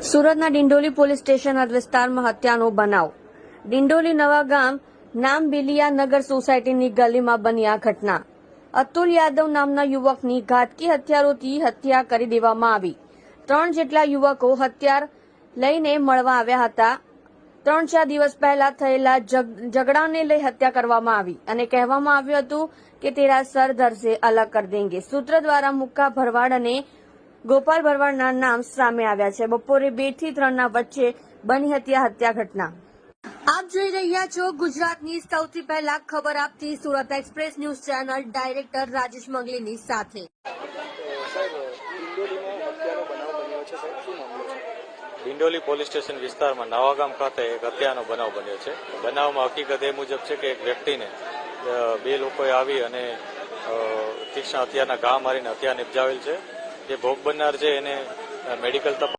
સુરતના Dindoli police station હદ વિસ્તારમાં હત્યાનો બનાવ. ડિંડોલી નવા ગામ નામબેલિયા નગર સોસાયટીની ગલીમાં બની આ ઘટના. અતુલ યાદવ નામના યુવકની ઘાતકી હથિયારોથી હત્યા કરી દેવામાં આવી. 3 જેટલા યુવકો હથિયાર લઈને મળવા આવ્યા હતા. 3-4 દિવસ પહેલા થયેલા ઝઘડાને લઈ હત્યા કરવામાં આવી અને કહેવામાં આવ્યું હતું કે તેરા સર ધરસે અલગ કર દેંગે. સૂત્ર દ્વારા મુક્કા ભરવાડ અને ગોપાલ ભરવાડના નામ સામે આવ્યા છે. બપોરે 2 થી 3 ના વચ્ચે બની હતી આ હત્યા ઘટના. આપ જોઈ રહ્યા છો ગુજરાતની સૌથી પહેલા ખબર આપતી Surat Express News channel director Rajesh મંગલીની સાથે. ડિંડોલી પોલીસ સ્ટેશન વિસ્તારમાં નવાગામ ખાતે એક હત્યાનો બનાવ બન્યો છે. બનાવમાં હકીકત એ મુજબ છે કે એક વ્યક્તિને 2 લોકોએ આવી અને તીક્ષ્ણ હથિયારના ઘા મારીને હત્યા નિપજાવેલ છે. જે ભોગ બનનાર છે એને મેડિકલ તપાસ